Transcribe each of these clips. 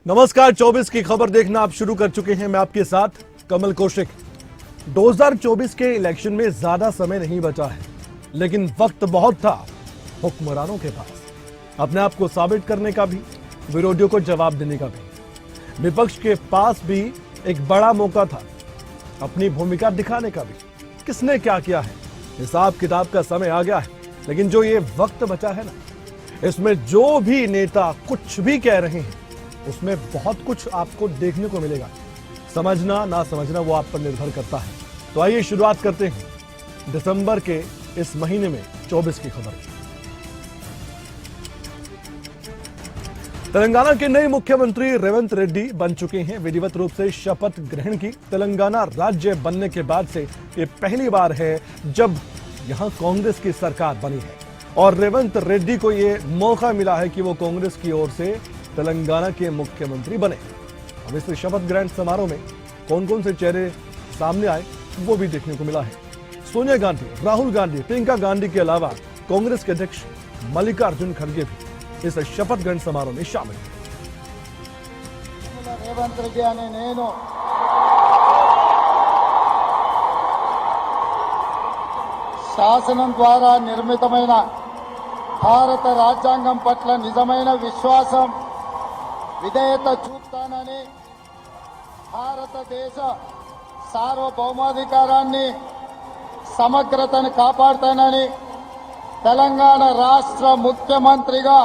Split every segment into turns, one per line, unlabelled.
नमस्कार, 24 की खबर देखना आप शुरू कर चुके हैं। मैं आपके साथ कमल कौशिक। 2024 के इलेक्शन में ज्यादा समय नहीं बचा है, लेकिन वक्त बहुत था हुक्मरानों के पास अपने आप को साबित करने का भी, विरोधियों को जवाब देने का भी। विपक्ष के पास भी एक बड़ा मौका था अपनी भूमिका दिखाने का भी। किसने क्या किया है, हिसाब किताब का समय आ गया है, लेकिन जो ये वक्त बचा है ना, इसमें जो भी नेता कुछ भी कह रहे हैं उसमें बहुत कुछ आपको देखने को मिलेगा। समझना ना समझना वो आप पर निर्भर करता है। तो आइए शुरुआत करते हैं दिसंबर के इस महीने में 24 की खबर। तेलंगाना के नए मुख्यमंत्री रेवंत रेड्डी बन चुके हैं। विधिवत रूप से शपथ ग्रहण की। तेलंगाना राज्य बनने के बाद से ये पहली बार है जब यहां कांग्रेस की सरकार बनी है और रेवंत रेड्डी को ये मौका मिला है कि वो कांग्रेस की ओर से तेलंगाना के मुख्यमंत्री बने। अब इस शपथ ग्रहण समारोह में कौन कौन से चेहरे सामने आए वो भी देखने को मिला है। सोनिया गांधी, राहुल गांधी, प्रियंका गांधी के अलावा कांग्रेस के अध्यक्ष मल्लिकार्जुन खड़गे भी इस शपथ ग्रहण समारोह में शामिल हैं।
रेवंत रेड्डी अने नेनु శాసనం ద్వారా నిర్మితమైన భారత రాజ్యాంగం పట్ల నిజమైన విశ్వాసం విధేయత చూపుతానని, భారతదేశ సార్వభౌమాధికారాన్ని సమగ్రతను కాపాడుతానని తెలంగాణ రాష్ట్ర ముఖ్యమంత్రిగా।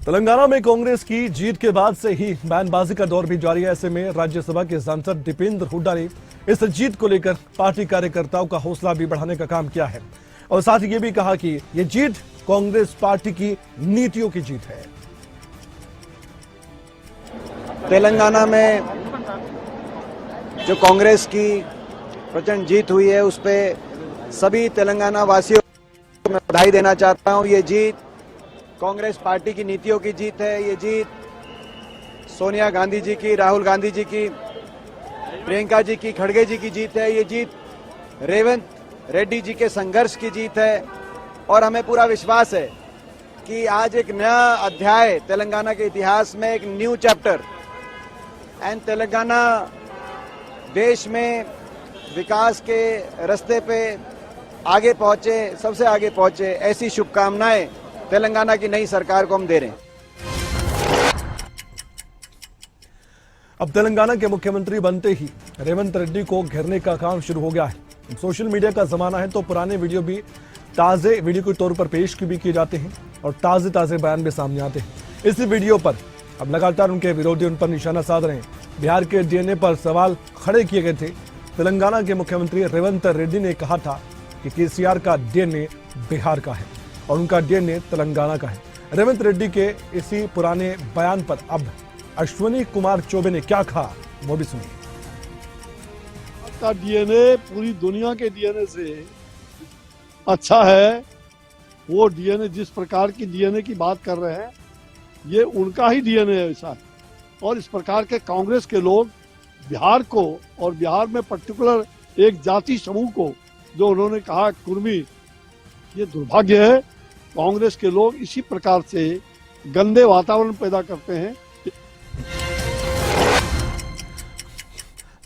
तेलंगाना में कांग्रेस की जीत के बाद से ही बयानबाजी का दौर भी जारी है। ऐसे में राज्यसभा के सांसद दीपेंद्र हुड्डा ने इस जीत को लेकर पार्टी कार्यकर्ताओं का हौसला भी बढ़ाने का काम किया है और साथ ही ये भी कहा कि ये जीत कांग्रेस पार्टी की नीतियों की जीत है।
तेलंगाना में जो कांग्रेस की प्रचंड जीत हुई है उस पे सभी तेलंगाना वासियों को मैं बधाई देना चाहता हूं। ये जीत कांग्रेस पार्टी की नीतियों की जीत है। ये जीत सोनिया गांधी जी की, राहुल गांधी जी की, प्रियंका जी की, खड़गे जी की जीत है। ये जीत रेवंत रेड्डी जी के संघर्ष की जीत है और हमें पूरा विश्वास है कि आज एक नया अध्याय तेलंगाना के इतिहास में, एक न्यू चैप्टर एंड तेलंगाना देश में विकास के रास्ते पे आगे पहुंचे, सबसे आगे पहुंचे, ऐसी शुभकामनाएं तेलंगाना की नई सरकार को हम दे रहे हैं।
अब तेलंगाना के मुख्यमंत्री बनते ही रेवंत रेड्डी को घेरने का काम शुरू हो गया है। सोशल मीडिया का जमाना है तो पुराने वीडियो भी ताजे वीडियो के तौर पर पेश भी किए जाते हैं और ताजे बयान भी सामने आते हैं। इस वीडियो पर अब लगातार उनके विरोधी उन पर निशाना साध रहे हैं। बिहार के डीएनए पर सवाल खड़े किए गए थे। तेलंगाना के मुख्यमंत्री रेवंत रेड्डी ने कहा था कि केसीआर का डीएनए बिहार का है और उनका डीएनए तेलंगाना का है। रेवंत रेड्डी के इसी पुराने बयान पर अब अश्विनी कुमार चौबे ने क्या कहा वो भी सुनिए।
का डीएनए पूरी दुनिया के डीएनए से अच्छा है। वो डीएनए जिस प्रकार की डीएनए की बात कर रहे हैं ये उनका ही डीएनए ऐसा है और इस प्रकार के कांग्रेस के लोग बिहार को और बिहार में पर्टिकुलर एक जाति समूह को जो उन्होंने कहा कुर्मी, ये दुर्भाग्य है। कांग्रेस के लोग इसी प्रकार से गंदे वातावरण पैदा करते हैं।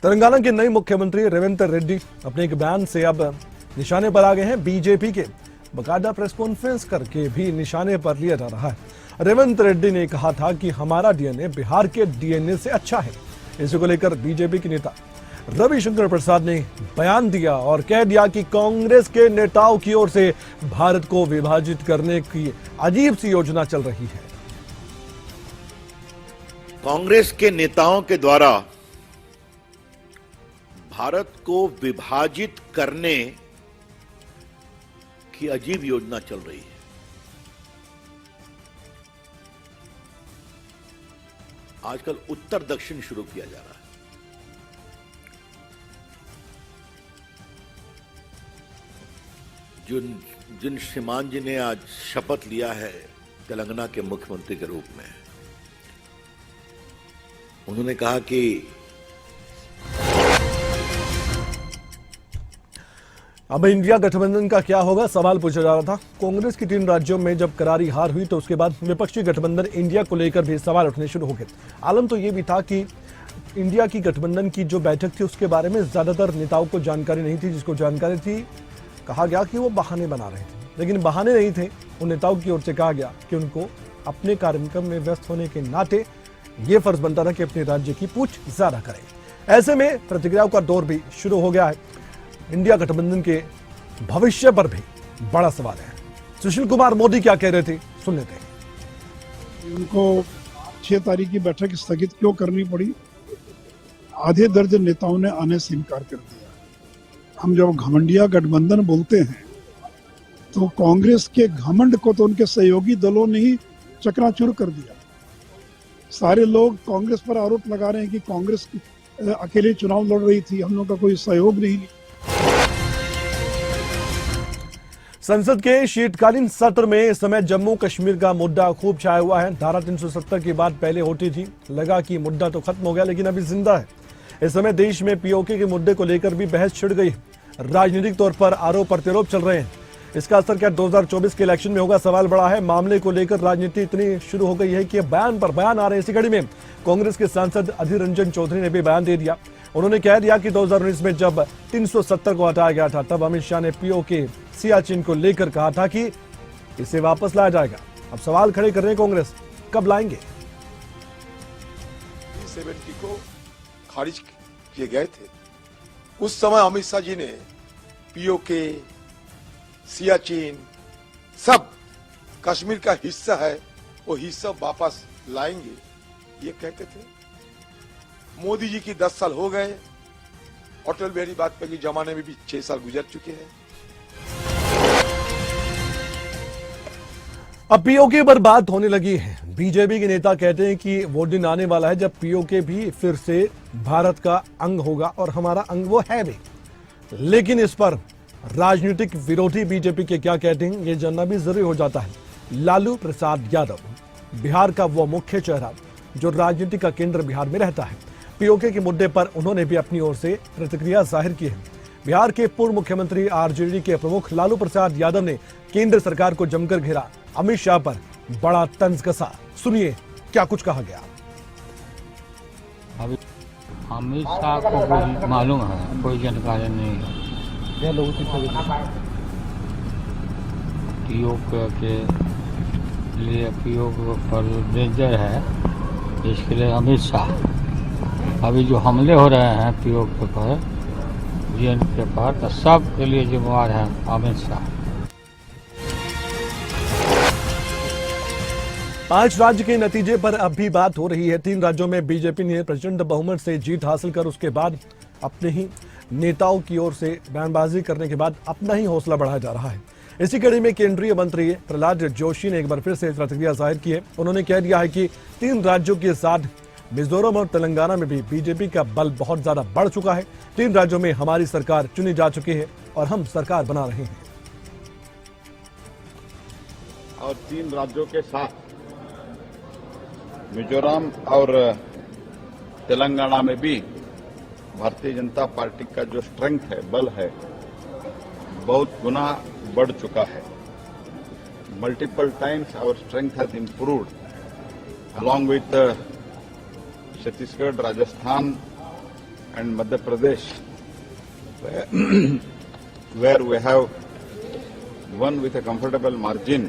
तेलंगाना के नए मुख्यमंत्री रेवंत रेड्डी अपने एक बयान से अब निशाने पर आ गए हैं। बीजेपी के बाकायदा प्रेस कॉन्फ्रेंस करके भी निशाने पर लिया जा रहा है। रेवंत रेड्डी ने कहा था कि हमारा डीएनए बिहार के डीएनए से अच्छा है। इसी को लेकर बीजेपी के नेता रविशंकर प्रसाद ने बयान दिया और कह दिया कि कांग्रेस के नेताओं की ओर से भारत को विभाजित करने की अजीब सी योजना चल रही है।
कांग्रेस के नेताओं के द्वारा भारत को विभाजित करने की अजीब योजना चल रही है। आजकल उत्तर दक्षिण शुरू किया जा रहा है। जिन श्रीमान जी ने आज शपथ लिया है तेलंगाना के मुख्यमंत्री के रूप में, उन्होंने कहा कि
अब इंडिया गठबंधन का क्या होगा, सवाल पूछा जा रहा था। कांग्रेस की 3 राज्यों में जब करारी हार हुई तो उसके बाद विपक्षी गठबंधन इंडिया को लेकर भी सवाल उठने शुरू हो गए। आलम तो ये भी था कि इंडिया की गठबंधन की जो बैठक थी उसके बारे में ज्यादातर नेताओं को जानकारी नहीं थी। जिसको जानकारी थी कहा गया कि वो बहाने बना रहे थे, लेकिन बहाने नहीं थे। उन नेताओं की ओर से कहा गया कि उनको अपने कार्यक्रम में व्यस्त होने के नाते ये फर्ज बनता था कि अपने राज्य की पूछ ज्यादा करें। ऐसे में प्रतिक्रियाओं का दौर भी शुरू हो गया है। इंडिया गठबंधन के भविष्य पर भी बड़ा सवाल है। सुशील कुमार मोदी क्या कह रहे थे, सुन लेते हैं।
उनको 6 तारीख की बैठक स्थगित क्यों करनी पड़ी? आधे दर्जन नेताओं ने आने से इनकार कर दिया। हम जब घमंडिया गठबंधन बोलते हैं तो कांग्रेस के घमंड को तो उनके सहयोगी दलों ने ही चकनाचूर कर दिया। सारे लोग कांग्रेस पर आरोप लगा रहे हैं कि कांग्रेस अकेले चुनाव लड़ रही थी, हम लोग का कोई सहयोग नहीं।
संसद के शीतकालीन सत्र में इस समय जम्मू कश्मीर का मुद्दा खूब छाया हुआ है। धारा 370 की बात पहले होती थी, लगा कि मुद्दा तो खत्म हो गया, लेकिन अभी जिंदा है। इस समय देश में पीओके के मुद्दे को लेकर भी बहस छिड़ गई। राजनीतिक तौर पर आरोप प्रत्यारोप चल रहे हैं। इसका असर क्या 2024 के इलेक्शन में होगा, सवाल बड़ा है। मामले को लेकर राजनीति इतनी शुरू हो गई है कि बयान पर बयान आ रहे हैं। इसी कड़ी में कांग्रेस के सांसद अधीर रंजन चौधरी ने भी बयान दे दिया। उन्होंने कह दिया कि 2019 में जब 370 को हटाया गया था तब अमित शाह ने पीओके सियाचिन को लेकर कहा था कि इसे वापस लाया जाएगा। अब सवाल खड़े कर रहे हैं कांग्रेस, कब लाएंगे?
370 को खारिज किए गए थे। उस समय अमित शाह जी ने पीओके, सियाचिन सब कश्मीर का हिस्सा है, वो हिस्सा वापस लाएंगे ये कहते थे। मोदी जी की 10 साल हो गए, अटल बिहारी वाजपेयी के जमाने में भी 6 साल गुजर चुके हैं।
अब पीओके पर बात होने लगी है। बीजेपी के नेता कहते हैं कि वो दिन आने वाला है जब पीओके भी फिर से भारत का अंग होगा, और हमारा अंग वो है भी। लेकिन इस पर राजनीतिक विरोधी बीजेपी के क्या कहते हैं ये जानना भी जरूरी हो जाता है। लालू प्रसाद यादव बिहार का वो मुख्य चेहरा जो राजनीति का केंद्र बिहार में रहता है। पीओके के मुद्दे पर उन्होंने भी अपनी ओर से प्रतिक्रिया जाहिर की है। बिहार के पूर्व मुख्यमंत्री आरजेडी के प्रमुख लालू प्रसाद यादव ने केंद्र सरकार को जमकर घेरा। अमित शाह पर बड़ा तंज कसा। सुनिए क्या कुछ कहा गया।
अमित शाह को कोई मालूम है, कोई जानकारी नहीं है। पीओके के लिए पीओके पर डेंजर है, इसके लिए अमित शाह। अभी जो हमले हो रहे हैं पीओके पर, के पर, तो सब के लिए जिम्मेवार है अमित शाह।
5 राज्य के नतीजे पर अब भी बात हो रही है। 3 राज्यों में बीजेपी ने प्रचंड बहुमत से जीत हासिल कर उसके बाद अपने ही नेताओं की ओर से बयानबाजी करने के बाद अपना ही हौसला बढ़ाया जा रहा है। इसी कड़ी में केंद्रीय मंत्री प्रहलाद जोशी ने एक बार फिर से प्रतिक्रिया जाहिर की है। उन्होंने कह दिया है कि 3 राज्यों के साथ मिजोरम और तेलंगाना में भी बीजेपी का बल बहुत ज्यादा बढ़ चुका है। 3 राज्यों में हमारी सरकार चुनी जा चुकी है और हम सरकार बना रहे हैं।
और 3 राज्यों के साथ मिजोरम और तेलंगाना में भी भारतीय जनता पार्टी का जो स्ट्रेंथ है, बल है, बहुत गुना बढ़ चुका है। Multiple times our strength has improved along with Chhattisgarh, Rajasthan and Madhya Pradesh, where we have won with a comfortable margin.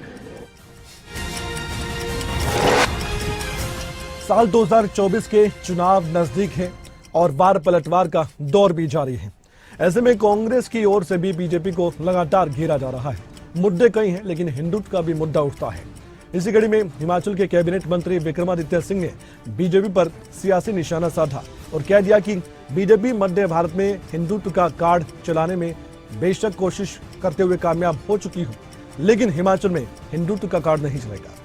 साल 2024 के चुनाव नजदीक है और वार पलटवार का दौर भी जारी है। ऐसे में कांग्रेस की ओर से भी बीजेपी को लगातार घेरा जा रहा है। मुद्दे कई हैं, लेकिन हिंदुत्व का भी मुद्दा उठता है। इसी कड़ी में हिमाचल के कैबिनेट मंत्री विक्रमादित्य सिंह ने बीजेपी पर सियासी निशाना साधा और कह दिया कि बीजेपी मध्य भारत में हिंदुत्व का कार्ड चलाने में बेशक कोशिश करते हुए कामयाब हो चुकी हो, लेकिन हिमाचल में हिंदुत्व का कार्ड नहीं चलेगा।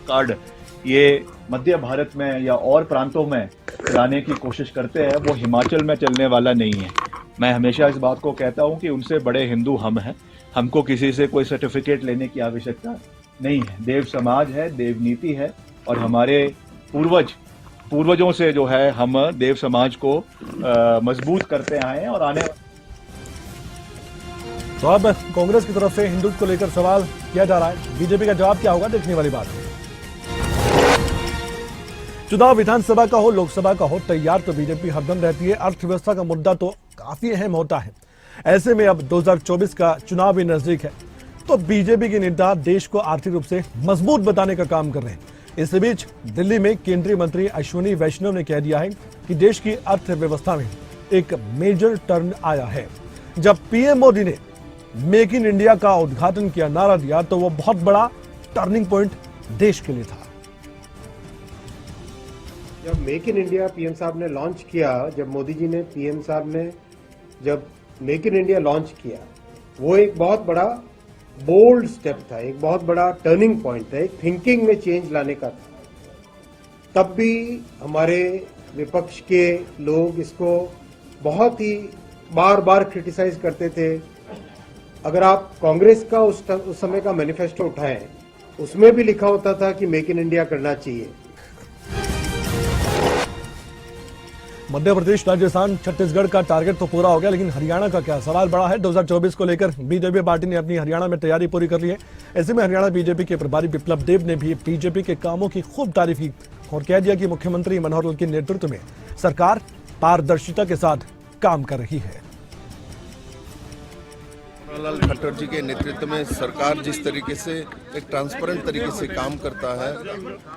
कार्ड ये मध्य भारत में या और प्रांतों में लाने की कोशिश करते हैं, वो हिमाचल में चलने वाला नहीं है। मैं हमेशा इस बात को कहता हूं कि उनसे बड़े हिंदू हम हैं। हमको किसी से कोई सर्टिफिकेट लेने की आवश्यकता नहीं है। देव समाज है, देव नीति है, और हमारे पूर्वजों से जो है हम देव समाज को मजबूत करते आए हैं और आने
तो अब कांग्रेस की तरफ से हिंदुत्व को लेकर सवाल किया जा रहा है। बीजेपी का जवाब क्या होगा, देखने वाली बात है। चुनाव विधानसभा का हो, लोकसभा का हो, तैयार तो बीजेपी हरदम रहती है। अर्थव्यवस्था का मुद्दा तो काफी अहम होता है। ऐसे में अब 2024 का चुनाव भी नजदीक है, तो बीजेपी के नेता देश को आर्थिक रूप से मजबूत बनाने का काम कर रहे हैं। इस बीच दिल्ली में केंद्रीय मंत्री अश्विनी वैष्णव ने कह दिया है कि देश की अर्थव्यवस्था में एक मेजर टर्न आया है। जब पीएम मोदी ने मेक इन इंडिया का उद्घाटन किया, नारा दिया, तो वो बहुत बड़ा टर्निंग पॉइंट देश के लिए था।
जब मेक इन इंडिया पीएम साहब ने लॉन्च किया, जब मोदी जी ने पीएम साहब ने जब मेक इन इंडिया लॉन्च किया, वो एक बहुत बड़ा बोल्ड स्टेप था, एक बहुत बड़ा टर्निंग पॉइंट था, एक थिंकिंग में चेंज लाने का था। तब भी हमारे विपक्ष के लोग इसको बहुत ही बार बार क्रिटिसाइज करते थे। अगर आप कांग्रेस का उस समय का मैनिफेस्टो उठाएं, उसमें भी लिखा होता था कि मेक इन इंडिया करना चाहिए।
मध्य प्रदेश, राजस्थान, छत्तीसगढ़ का टारगेट तो पूरा हो गया, लेकिन हरियाणा का क्या सवाल बड़ा है। 2024 को लेकर बीजेपी पार्टी ने अपनी हरियाणा में तैयारी पूरी कर ली है। ऐसे में हरियाणा बीजेपी के प्रभारी बिप्लब देब ने भी बीजेपी के कामों की खूब तारीफ की और कह दिया कि मुख्यमंत्री मनोहर लाल के नेतृत्व में सरकार पारदर्शिता के साथ काम कर रही है।
लाल खट्टर जी के नेतृत्व में सरकार जिस तरीके से एक ट्रांसपेरेंट तरीके से काम करता है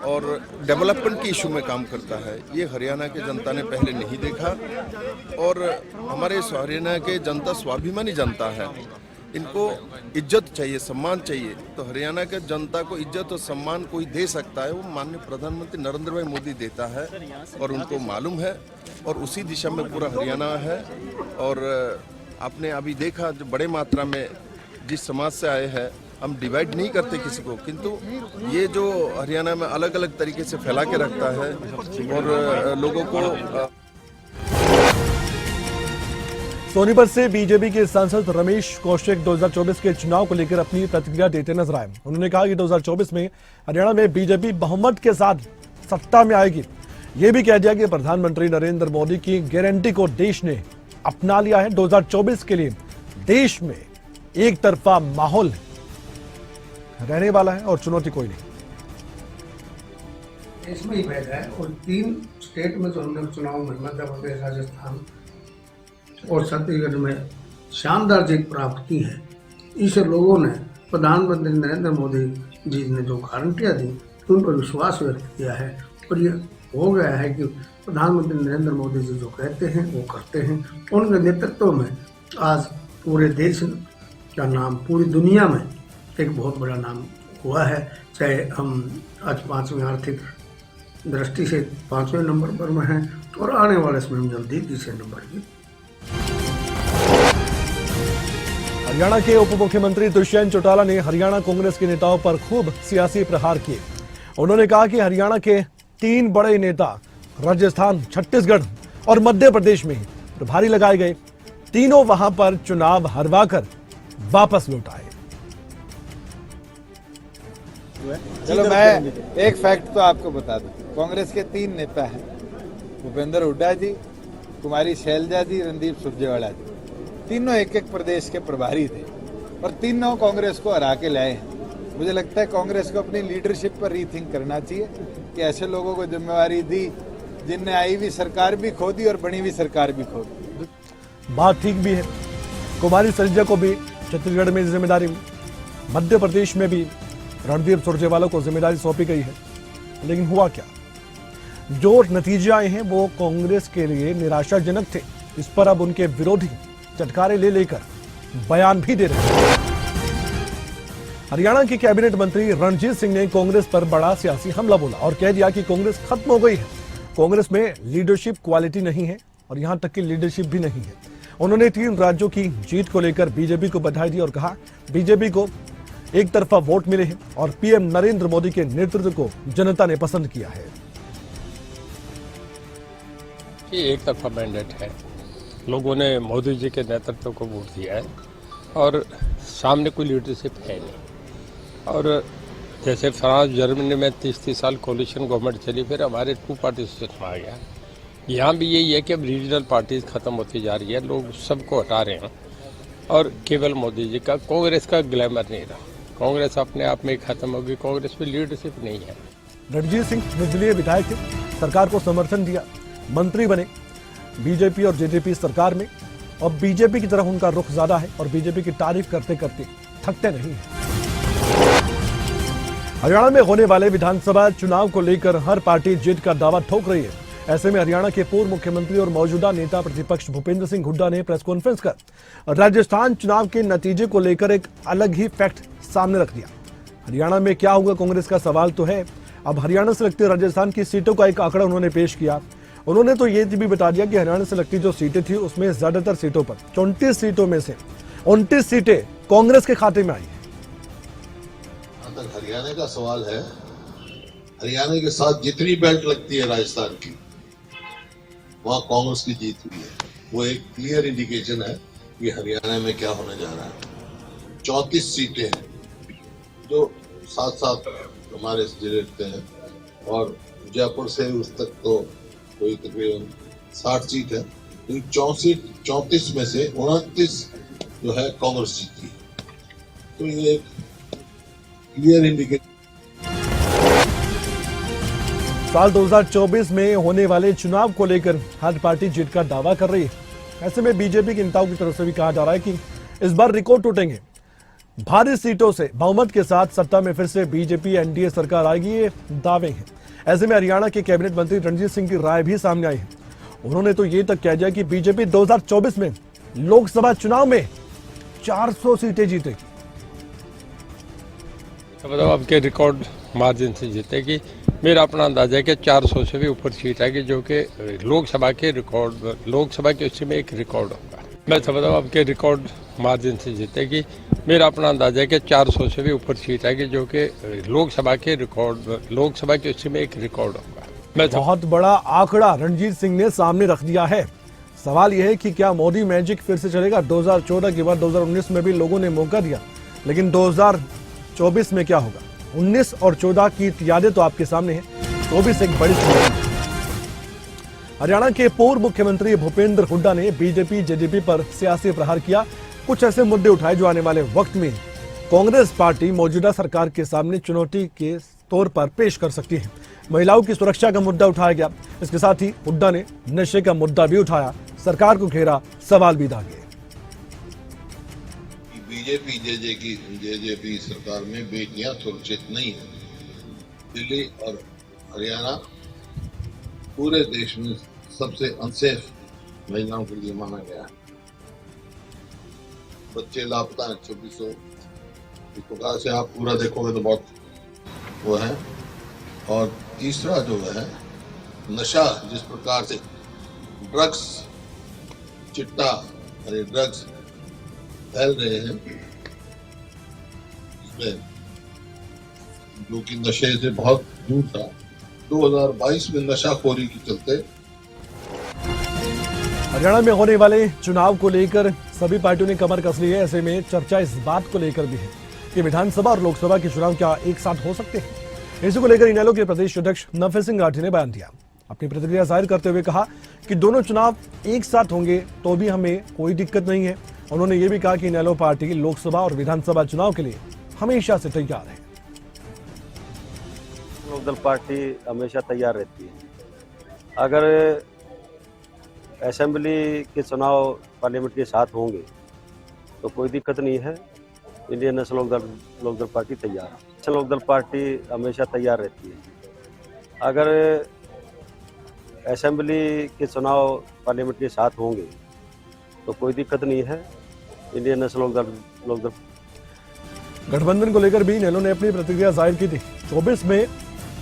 और डेवलपमेंट के इशू में काम करता है, ये हरियाणा के जनता ने पहले नहीं देखा। और हमारे हरियाणा के जनता स्वाभिमानी जनता है, इनको इज्जत चाहिए, सम्मान चाहिए। तो हरियाणा के जनता को इज्जत और सम्मान कोई दे सकता है, वो माननीय प्रधानमंत्री नरेंद्र भाई मोदी देता है और उनको मालूम है, और उसी दिशा में पूरा हरियाणा है। और आपने अभी देखा जो बड़े मात्रा में जिस समाज से आए हैं, हम डिवाइड नहीं करते किसी को, किंतु ये जो हरियाणा में अलग अलग तरीके से फैला के रखता है और लोगों को।
सोनीपत से बीजेपी के सांसद रमेश कौशिक 2024 के चुनाव को लेकर अपनी प्रतिक्रिया देते नजर आए। उन्होंने कहा कि 2024 में हरियाणा में बीजेपी बहुमत के साथ सत्ता में आएगी। ये भी कह दिया कि प्रधानमंत्री नरेंद्र मोदी की गारंटी को देश ने अपना लिया है। 2024 के लिए देश में एक तरफा माहौल रहने वाला है और चुनौती कोई नहीं।
इसमें ही भेद है। और 3 स्टेट में जो हमने चुनाव में मध्य प्रदेश, राजस्थान और छत्तीसगढ़ में शानदार जीत प्राप्त की है, इस लोगों ने प्रधानमंत्री नरेंद्र मोदी जी ने जो गारंटियां दी, उन पर विश्वास व्यक्त किया है। और ये हो गया है कि प्रधानमंत्री नरेंद्र मोदी जी जो कहते हैं वो करते हैं। उनके नेतृत्व में आज पूरे देश का नाम, पूरी दुनिया में एक बहुत बड़ा नाम हुआ है। चाहे हम आज 5वीं आर्थिक दृष्टि से 5वें नंबर पर में हैं और आने वाले समय में जल्दी 3 नंबर की।
हरियाणा के उप मुख्यमंत्री दुष्यंत चौटाला ने हरियाणा कांग्रेस के नेताओं पर खूब सियासी प्रहार किए। उन्होंने कहा कि हरियाणा के 3 बड़े नेता राजस्थान, छत्तीसगढ़ और मध्य प्रदेश में प्रभारी लगाए गए, तीनों वहां पर चुनाव हरवाकर वापस लौट आए।
चलो मैं एक फैक्ट तो आपको बता दूं, कांग्रेस के 3 नेता हैं, भूपेंद्र हुड्डा जी, कुमारी शैलजा जी, रणदीप सुरजेवाला जी। तीनों एक प्रदेश के प्रभारी थे और तीनों कांग्रेस को हरा के लाए हैं। मुझे लगता है कांग्रेस को अपनी लीडरशिप पर रीथिंक करना चाहिए कि ऐसे लोगों को जिम्मेवारी दी जिनने आई हुई सरकार भी खो दी और बनी हुई सरकार भी खो दी।
बात ठीक भी है। कुमारी शैलजा को भी छत्तीसगढ़ में जिम्मेदारी मिली, मध्य प्रदेश में भी रणदीप सुरजेवाला को जिम्मेदारी सौंपी गई है। लेकिन हुआ क्या, जो नतीजे आए हैं वो कांग्रेस के लिए निराशाजनक थे। इस पर अब उनके विरोधी चटकारे ले लेकर बयान भी दे रहे हैं। हरियाणा के कैबिनेट मंत्री रणजीत सिंह ने कांग्रेस पर बड़ा सियासी हमला बोला और कह दिया कि कांग्रेस खत्म हो गई है, कांग्रेस में लीडरशिप क्वालिटी नहीं है और यहां तक कि लीडरशिप भी नहीं है। उन्होंने 3 राज्यों की जीत को लेकर बीजेपी को बधाई दी और कहा बीजेपी को एक तरफा वोट मिले हैं और पीएम नरेंद्र मोदी के नेतृत्व को जनता ने पसंद किया है।
ये एक तरफा मैंडेट है, लोगों ने मोदी जी के नेतृत्व को वोट दिया है और सामने कोई लीडरशिप है नहीं। और जैसे फ्रांस, जर्मनी में 30 साल कोलिशन गवर्नमेंट चली, फिर हमारे 2 पार्टी सिस्टम आ गया। यहाँ भी यही है कि अब रीजनल पार्टीज खत्म होती जा रही है, लोग सबको हटा रहे हैं और केवल मोदी जी का, कांग्रेस का ग्लैमर नहीं रहा। कांग्रेस अपने आप में खत्म होगी, कांग्रेस में लीडरशिप नहीं है।
रणजीत सिंह निर्दलीय विधायक थे, सरकार को समर्थन दिया, मंत्री बने बीजेपी और जेजेपी सरकार में। अब बीजेपी की तरफ उनका रुख ज्यादा है और बीजेपी की तारीफ करते करते थकते नहीं है। हरियाणा में होने वाले विधानसभा चुनाव को लेकर हर पार्टी जीत का दावा ठोक रही है। ऐसे में हरियाणा के पूर्व मुख्यमंत्री और मौजूदा नेता प्रतिपक्ष भूपेंद्र सिंह हुड्डा ने प्रेस कॉन्फ्रेंस कर राजस्थान चुनाव के नतीजे को लेकर एक अलग ही फैक्ट सामने रख दिया। हरियाणा में क्या होगा कांग्रेस का सवाल तो है। अब हरियाणा से लगती राजस्थान की सीटों का एक आंकड़ा उन्होंने पेश किया। उन्होंने तो ये भी बता दिया कि हरियाणा से लगती जो सीटें थी उसमें ज्यादातर सीटों पर 34 सीटों में से 29 सीटें कांग्रेस के खाते में आई है।
हरियाणा का सवाल है, हरियाणा के साथ जितनी बेल्ट लगती है राजस्थान की, वहां कांग्रेस की जीत हुई है। वो एक क्लियर इंडिकेशन है कि हरियाणा में क्या होने जा रहा है। 34 सीटें हैं जो साथ साथ हमारे जिले हैं और जयपुर से उस तक तो कोई तकरीबन 60 सीट है। तो 34 में से 29 जो है कांग्रेस जीती है। तो ये एक क्लियर इंडिकेशन।
साल 2024 में होने वाले चुनाव को लेकर हर पार्टी जीत का दावा कर रही है। ऐसे में बीजेपी के नेताओं की तरफ से भी कहा जा रहा है कि इस बार रिकॉर्ड टूटेंगे। भारी सीटों से बहुमत के साथ सत्ता में फिर से बीजेपी एनडीए सरकार आएगी, ये दावे हैं। ऐसे में हरियाणा के कैबिनेट मंत्री रणजीत सिंह की राय भी सामने आई है। उन्होंने तो ये तक कह दिया कि बीजेपी 2024 में लोकसभा चुनाव में 400 सीटें जीतेगी।
मतलब अब के रिकॉर्ड मार्जिन से जीतेगी। मेरा अपना अंदाजा है कि 400 से भी ऊपर सीट आएगी, जो कि लोकसभा के उसमें एक रिकॉर्ड होगा। मैं समझता हूँ अब के रिकॉर्ड मार्जिन से जीतेगी। मेरा अपना अंदाजा है कि 400 से भी ऊपर सीट आएगी, जो कि लोकसभा के उसमें एक रिकॉर्ड होगा।
बहुत बड़ा आंकड़ा रणजीत सिंह ने सामने रख दिया है। सवाल यह है कि क्या मोदी मैजिक फिर से चलेगा? 2014 के बाद 2019 में भी लोगों ने मौका दिया, लेकिन 2024 में क्या होगा? 19 और 14 की यादें तो आपके सामने है। 24 एक बड़ी चुनौती। हरियाणा के पूर्व मुख्यमंत्री भूपेंद्र हुड्डा ने बीजेपी जेजेपी पर सियासी प्रहार किया। कुछ ऐसे मुद्दे उठाए जो आने वाले वक्त में कांग्रेस पार्टी मौजूदा सरकार के सामने चुनौती के तौर पर पेश कर सकती है। महिलाओं की सुरक्षा का मुद्दा उठाया गया। इसके साथ ही हुड्डा ने नशे का मुद्दा भी उठाया, सरकार को घेरा, सवाल भी दागे।
बीजेपी जेजेपी सरकार में बेटियां सुरक्षित नहीं है। दिल्ली और हरियाणा पूरे देश में सबसे अनसेफ महिलाओं के लिए माना गया है। बच्चे लापता हैं 2600। इस प्रकार से आप पूरा देखोगे तो बहुत वो है। और तीसरा जो है नशा, जिस प्रकार से ड्रग्स चिट्टा अरे ड्रग्स फैल रहे हैं, इसमें जो कि नशे से बहुत दूर था। 2022 में नशाखोरी के चलते
हरियाणा में होने वाले चुनाव को लेकर सभी पार्टियों ने कमर कस ली है। ऐसे में चर्चा इस बात को लेकर भी है कि विधानसभा और लोकसभा के चुनाव क्या एक साथ हो सकते हैं। इसी को लेकर इनेलो के प्रदेश अध्यक्ष नफे सिंह राठी ने बयान दिया। अपनी प्रतिक्रिया जाहिर करते हुए कहा कि दोनों चुनाव एक साथ होंगे तो भी हमें कोई दिक्कत नहीं है। उन्होंने ये भी कहा कि इनेलो पार्टी लोकसभा और विधानसभा चुनाव के लिए हमेशा से तैयार है।
लोकदल पार्टी हमेशा तैयार रहती है। अगर असेंबली के चुनाव पार्लियामेंट के साथ होंगे तो कोई दिक्कत नहीं है। इंडियन नेशनल लोकदल पार्टी तैयार है। नेशनल लोकदल पार्टी हमेशा तैयार रहती है। अगर असेंबली के चुनाव पार्लियामेंट के साथ होंगे तो कोई दिक्कत नहीं है। इंडियन नेशनल लोकदल
गठबंधन को लेकर भी इनेलो ने अपनी प्रतिक्रिया जाहिर की थी। 24 में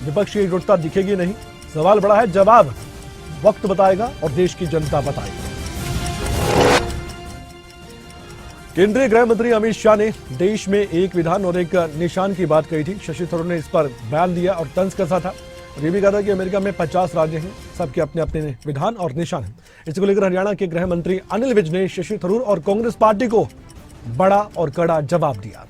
विपक्षी एकजुटता दिखेगी नहीं। सवाल बड़ा है, जवाब वक्त बताएगा और देश की जनता बताएगी। केंद्रीय गृह मंत्री अमित शाह ने देश में एक विधान और एक निशान की बात कही थी। शशि थरूर ने इस पर बयान दिया और तंज कसा था और ये भी कहा था कि अमेरिका में 50 राज्य हैं, सबके अपने अपने विधान और निशान हैं। इसी को लेकर हरियाणा के गृह मंत्री अनिल विज ने शशि थरूर और कांग्रेस पार्टी को बड़ा और कड़ा जवाब दिया।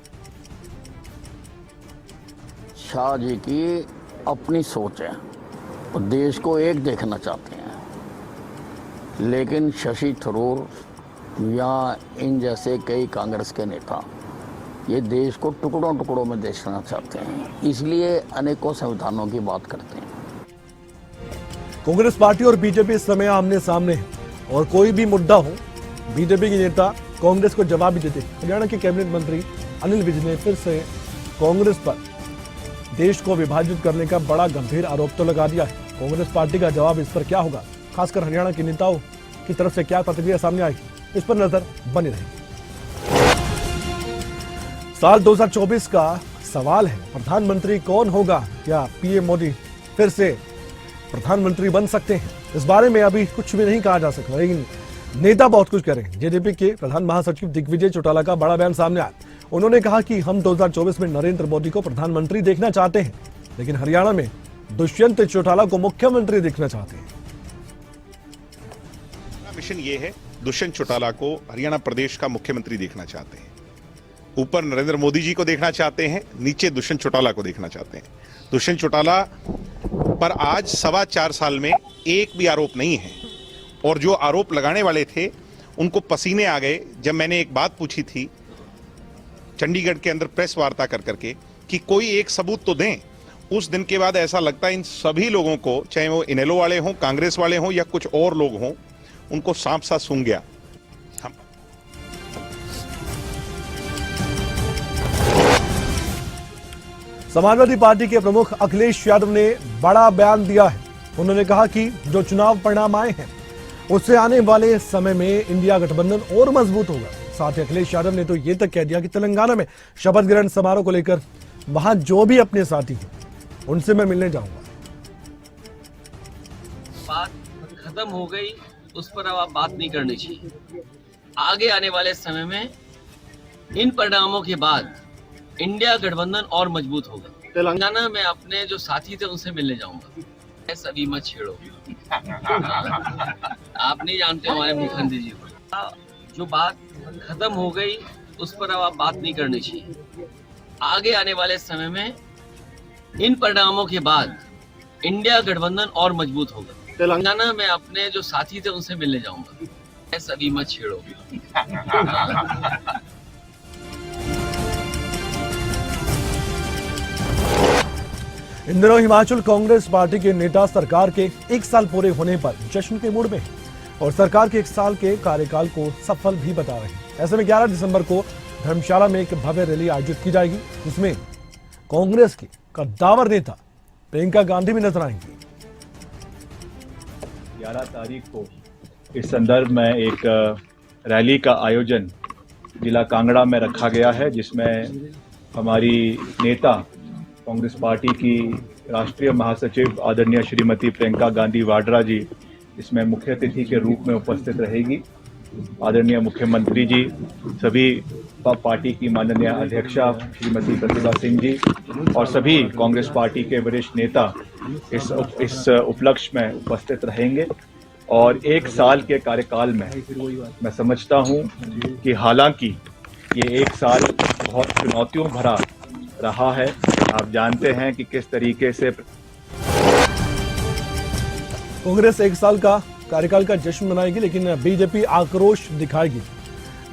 शाह जी की अपनी सोच है और देश को एक देखना चाहते हैं, लेकिन शशि थरूर या इन जैसे कई कांग्रेस के नेता ये देश को टुकड़ों टुकड़ों में देखना चाहते हैं, इसलिए अनेकों संविधानों की बात करते हैं।
कांग्रेस पार्टी और बीजेपी इस समय आमने सामने है और कोई भी मुद्दा हो बीजेपी के नेता कांग्रेस को जवाब भी देते। हरियाणा के कैबिनेट मंत्री अनिल विज ने फिर से कांग्रेस पर देश को विभाजित करने का बड़ा गंभीर आरोप तो लगा दिया है। कांग्रेस पार्टी का जवाब इस पर क्या होगा, खासकर हरियाणा के नेताओं की तरफ से क्या प्रतिक्रिया सामने आएगी, इस पर नजर बनी रहेगी। साल 2024 का सवाल है, प्रधानमंत्री कौन होगा? क्या पीएम मोदी फिर से प्रधानमंत्री बन सकते हैं? इस बारे में अभी कुछ भी नहीं कहा जा सकता, लेकिन नेता बहुत कुछ कह रहे हैं। जेजेपी के प्रधान महासचिव दिग्विजय चौटाला का बड़ा बयान सामने आया। उन्होंने कहा कि हम 2024 में नरेंद्र मोदी को प्रधानमंत्री देखना चाहते हैं, लेकिन हरियाणा में दुष्यंत चौटाला को मुख्यमंत्री देखना चाहते हैं।
मिशन ये है, दुष्यंत चौटाला को हरियाणा प्रदेश का मुख्यमंत्री देखना चाहते हैं। ऊपर नरेंद्र मोदी जी को देखना चाहते हैं, नीचे दुष्यंत चौटाला को देखना चाहते हैं। दुष्यंत चौटाला पर आज 4.25 साल में एक भी आरोप नहीं है, और जो आरोप लगाने वाले थे उनको पसीने आ गए जब मैंने एक बात पूछी थी चंडीगढ़ के अंदर प्रेस वार्ता कर करके कि कोई एक सबूत तो दें। उस दिन के बाद ऐसा लगता है इन सभी लोगों को, चाहे वो इनेलो वाले हों, कांग्रेस वाले हों या कुछ और लोग हों, उनको सांप सा सूंघ गया।
समाजवादी पार्टी के प्रमुख अखिलेश यादव ने बड़ा बयान दिया है। उन्होंने कहा कि जो चुनाव परिणाम आए हैं उससे आने वाले समय में इंडिया गठबंधन और मजबूत होगा। साथ ही अखिलेश यादव ने तो ये तक कह दिया कि तेलंगाना में शपथ ग्रहण समारोह को लेकर वहां जो भी अपने साथी हैं उनसे मैं मिलने जाऊंगा।
बात खत्म हो गई, उस पर अब आप बात नहीं करनी चाहिए। आगे आने वाले समय में इन परिणामों के बाद इंडिया गठबंधन और मजबूत होगा। तेलंगाना में अपने जो साथी थे उनसे मिलने जाऊंगा। सभी मत छेड़ो, आप नहीं जानते हमारे मुख्यमंत्री जी को। जो बात खत्म हो गई, उस पर अब आप बात नहीं करनी चाहिए। आगे आने वाले समय में इन परिणामों के बाद इंडिया गठबंधन और मजबूत होगा। तेलंगाना में अपने जो साथी थे उनसे मिलने जाऊंगा। सभी मत छेड़ो।
इन दिनों हिमाचल कांग्रेस पार्टी के नेता सरकार के 1 साल पूरे होने पर जश्न के मूड में हैं और सरकार के 1 साल के कार्यकाल को सफल भी बता रहे हैं। ऐसे में 11 दिसंबर को धर्मशाला में एक भव्य रैली आयोजित की जाएगी, जिसमें कांग्रेस की कद्दावर नेता प्रियंका गांधी भी नजर आएंगी।
11 तारीख को इस संदर्भ में एक रैली का आयोजन जिला कांगड़ा में रखा गया है, जिसमें हमारी नेता कांग्रेस पार्टी की राष्ट्रीय महासचिव आदरणीय श्रीमती प्रियंका गांधी वाड्रा जी इसमें मुख्य अतिथि के रूप में उपस्थित रहेगी। आदरणीय मुख्यमंत्री जी, सभी पार्टी की माननीय अध्यक्षा श्रीमती प्रतिभा सिंह जी और सभी कांग्रेस पार्टी के वरिष्ठ नेता इस उपलक्ष्य में उपस्थित रहेंगे। और 1 साल के कार्यकाल में मैं समझता हूं कि हालांकि ये 1 साल बहुत चुनौतियों भरा रहा है। आप जानते हैं कि किस तरीके से
कांग्रेस 1 साल का कार्यकाल का जश्न मनाएगी, लेकिन बीजेपी आक्रोश दिखाएगी।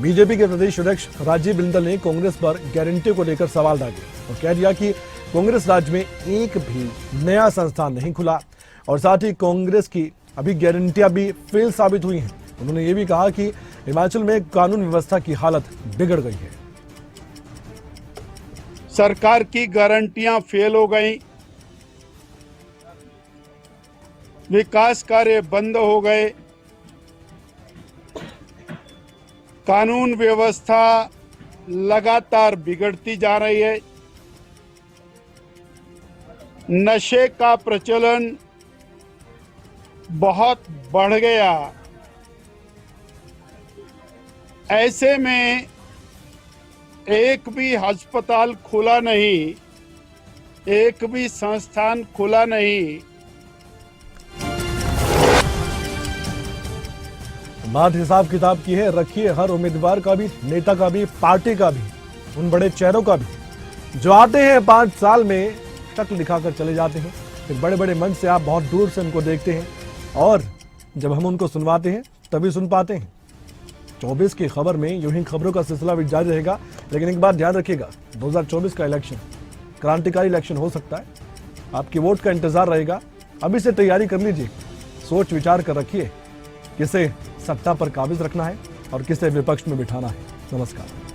बीजेपी के प्रदेश अध्यक्ष राजीव बिंदल ने कांग्रेस पर गारंटी को लेकर सवाल दागे और कह दिया कि कांग्रेस राज्य में एक भी नया संस्थान नहीं खुला और साथ ही कांग्रेस की अभी गारंटियां भी फेल साबित हुई हैं। उन्होंने ये भी कहा कि हिमाचल में कानून व्यवस्था की हालत बिगड़ गई है।
सरकार की गारंटियां फेल हो गई, विकास कार्य बंद हो गए, कानून व्यवस्था लगातार बिगड़ती जा रही है, नशे का प्रचलन बहुत बढ़ गया। ऐसे में एक भी अस्पताल खुला नहीं, एक भी संस्थान खुला नहीं।
बात हिसाब किताब की है, रखिए हर उम्मीदवार का भी, नेता का भी, पार्टी का भी, उन बड़े चेहरों का भी जो आते हैं 5 साल में शक्ल दिखाकर चले जाते हैं, फिर बड़े बड़े मंच से आप बहुत दूर से उनको देखते हैं और जब हम उनको सुनवाते हैं तभी सुन पाते हैं। 2024 की खबर में यूं ही खबरों का सिलसिला भी जारी रहेगा। लेकिन एक बात ध्यान रखिएगा, 2024 का इलेक्शन क्रांतिकारी इलेक्शन हो सकता है। आपकी वोट का इंतजार रहेगा। अभी से तैयारी कर लीजिए, सोच विचार कर रखिए किसे सत्ता पर काबिज रखना है और किसे विपक्ष में बिठाना है। नमस्कार।